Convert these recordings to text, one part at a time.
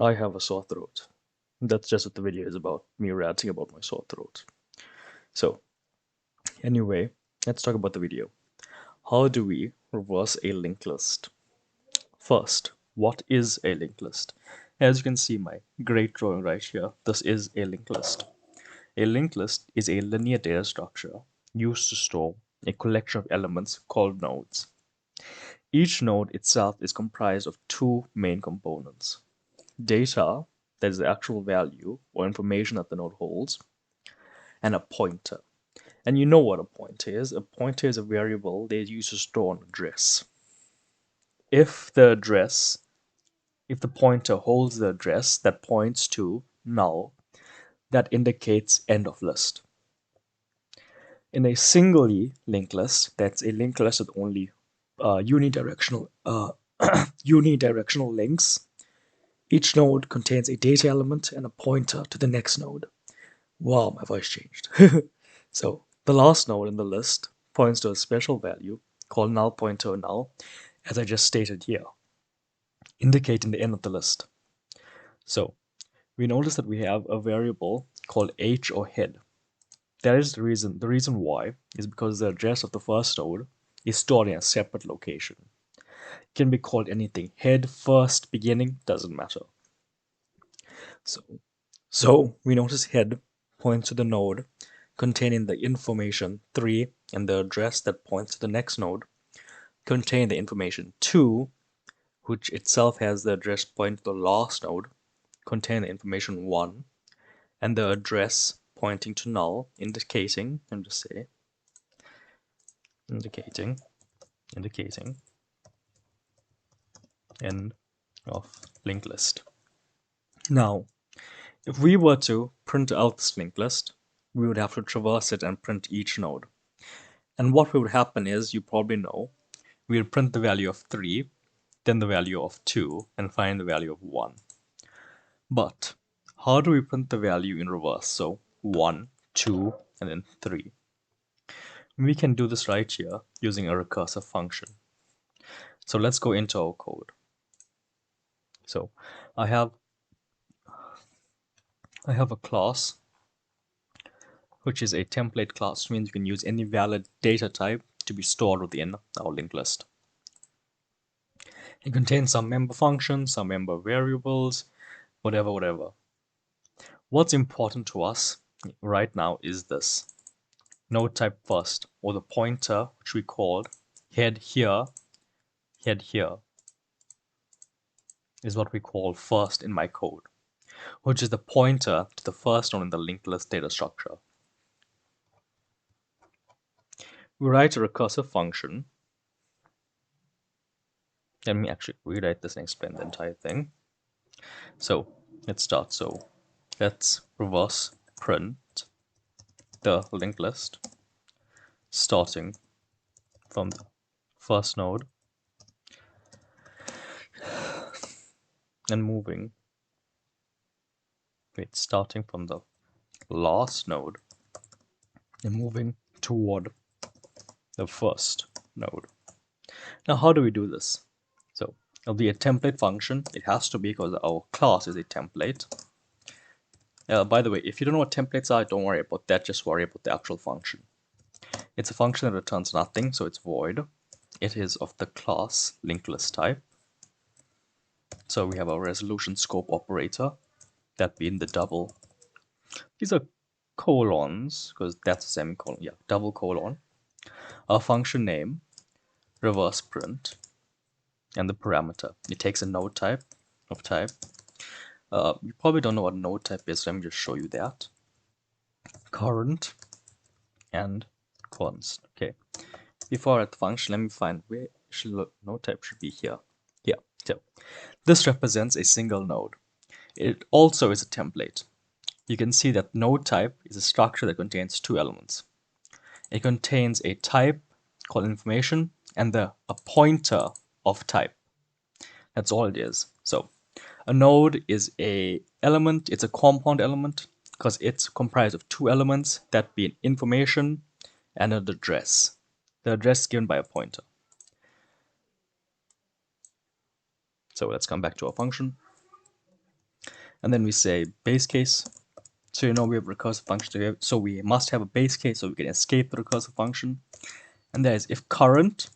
I have a sore throat. That's just what the video is about, me ranting about my sore throat. So, anyway, let's talk about the video. How do we reverse a linked list? First, what is a linked list? As you can see my great drawing right here, this is a linked list. A linked list is a linear data structure used to store a collection of elements called nodes. Each node itself is comprised of two main components: data, that is the actual value or information that the node holds, and a pointer. And you know what a pointer is. A pointer is a variable that is used to store an address. If the pointer holds the address that points to null, that indicates end of list. In a singly linked list, that's a linked list with only unidirectional unidirectional links. Each node contains a data element and a pointer to the next node. Wow, my voice changed. So the last node in the list points to a special value called null pointer null, as I just stated here, indicating the end of the list. So we notice that we have a variable called h or head. That is the reason. The reason why is because the address of the first node is stored in a separate location. It can be called anything. Head, first, beginning, doesn't matter. So we notice head points to the node containing the information 3, and the address that points to the next node contain the information 2, which itself has the address pointing to the last node, contain the information 1, and the address pointing to null, indicating, and just say, indicating end of linked list. Now, if we were to print out this linked list, we would have to traverse it and print each node. And what would happen is, you probably know, we would print the value of 3, then the value of 2, and find the value of 1. But how do we print the value in reverse? So 1, 2, and then 3. We can do this right here using a recursive function. So let's go into our code. So I have a class which is a template class, which means you can use any valid data type to be stored within our linked list. It contains some member functions, some member variables, whatever. What's important to us right now is this node type first, or the pointer, which we called head here, is what we call first in my code, which is the pointer to the first node in the linked list data structure. We write a recursive function. Let me actually rewrite this and explain the entire thing. So let's start. So let's reverse print the linked list starting from the first node and moving, starting from the last node and moving toward the first node. Now, how do we do this? So it'll be a template function. It has to be, because our class is a template. By the way, if you don't know what templates are, don't worry about that. Just worry about the actual function. It's a function that returns nothing, so it's void. It is of the class linked list type. So we have a resolution scope operator, that being the double. These are colons, because that's a semicolon. Yeah, double colon. Our function name, reversePrint, and the parameter. It takes a node type of type. You probably don't know what node type is, so let me just show you that. Current and const. Okay. Before I write the function, let me find where node type should be here. Yeah. So this represents a single node. It also is a template. You can see that node type is a structure that contains two elements. It contains a type called information and a pointer of type. That's all it is. So a node is a element. It's a compound element because it's comprised of two elements, that being information and an address. The address is given by a pointer. So let's come back to our function. and then we say base case. So you know we have recursive function, so we must have a base case so we can escape the recursive function. And that is if current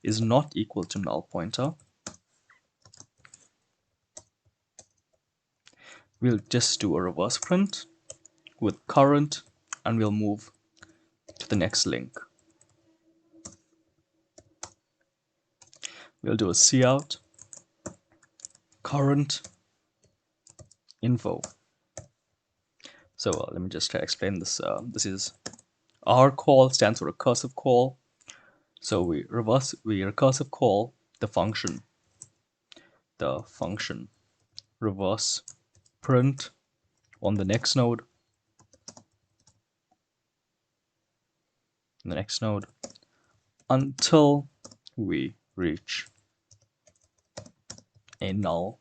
is not equal to null pointer, we'll just do a reverse print with current, and we'll move to the next link. We'll do a cout current info. So let me just try to explain this. This is our call stands for recursive call. So we recursive call the function reverse print on the next node, until we reach a null.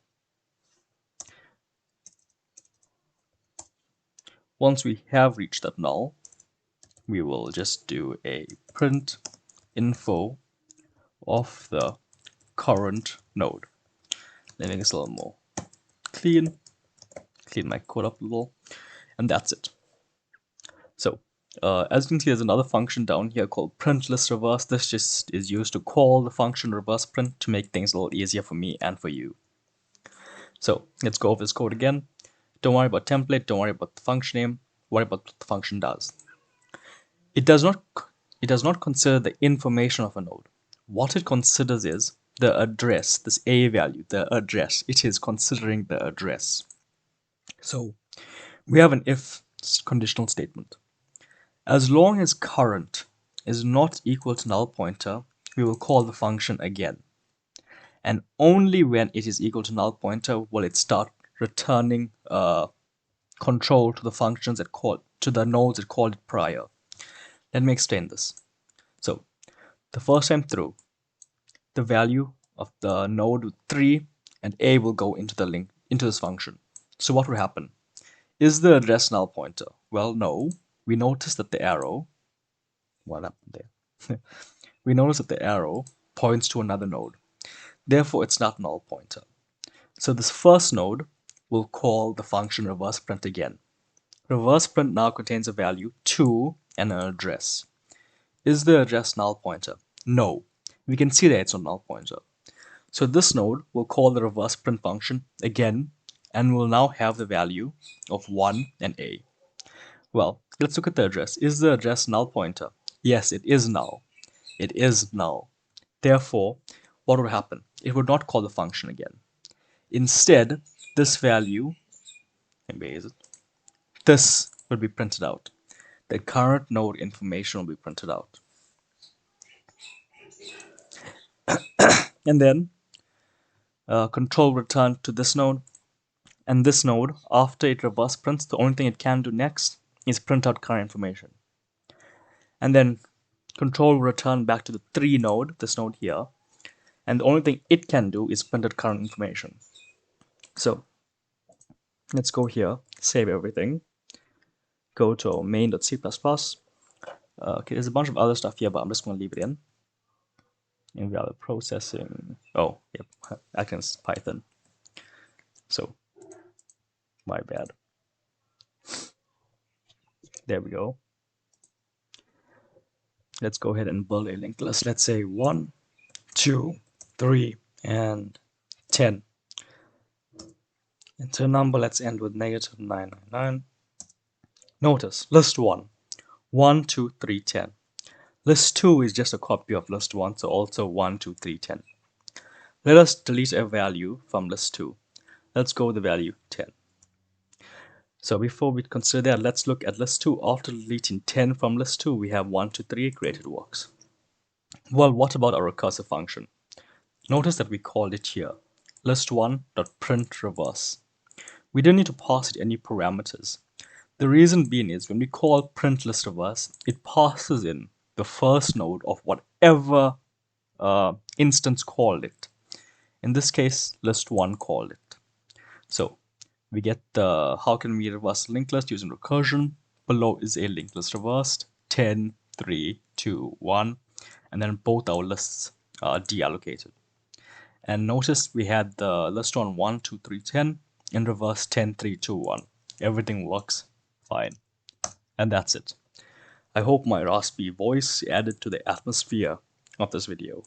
Once we have reached that null, we will just do a print info of the current node. Let me make this a little more clean my code up a little, and that's it. So as you can see, there's another function down here called print list reverse. This just is used to call the function reverse print to make things a little easier for me and for you. So let's go over this code again. Don't worry about template, don't worry about the function name, worry about what the function does. It does not consider the information of a node. What it considers is the address, this a value, the address. It is considering the address. So we have an if conditional statement. As long as current is not equal to null pointer, we will call the function again. And only when it is equal to null pointer will it start returning control to the functions to the nodes that called it prior. Let me explain this. So the first time through, the value of the node with 3 and a will go into the link into this function. So what will happen? Is the address null pointer? Well, no. We notice that the arrow, what happened there? We notice that the arrow points to another node. Therefore, it's not null pointer. So this first node will call the function reverse print again. Reverse print now contains a value 2 and an address. Is the address null pointer? No. We can see that it's a null pointer. So this node will call the reverse print function again and will now have the value of 1 and a. Well, let's look at the address. Is the address null pointer? Yes, it is null. It is null. Therefore, what would happen? It would not call the function again. Instead, this value, this will be printed out. The current node information will be printed out. And then control return to this node. And this node, after it reverse prints, the only thing it can do next is print out current information. And then control return back to the 3 node, this node here. And the only thing it can do is print out current information. So let's go here, save everything, go to main.c++. Okay, there's a bunch of other stuff here, but I'm just going to leave it in. Invalid processing. Oh, yep, against Python. So, my bad. There we go. Let's go ahead and build a linked list. Let's say 1, 2, 3, and 10. Enter a number. Let's end with -999. Notice list 1, 1, 2, 3, 10. List 2 is just a copy of list 1, so also 1, 2, 3, 10. Let us delete a value from list 2. Let's go with the value 10. So before we consider that, let's look at list 2. After deleting 10 from list 2, we have 1, 2, 3, great, it works. Well, what about our recursive function? Notice that we called it here, list1.print reverse. We don't need to pass it any parameters. The reason being is when we call print list reverse, it passes in the first node of whatever instance called it. In this case, list1 called it. So we get the how can we reverse linked list using recursion. Below is a linked list reversed, 10, 3, 2, 1, and then both our lists are deallocated. And notice we had the list on 1, 2, 3, 10. in reverse 10, 3, 2, 1. Everything works fine. And that's it. I hope my raspy voice added to the atmosphere of this video.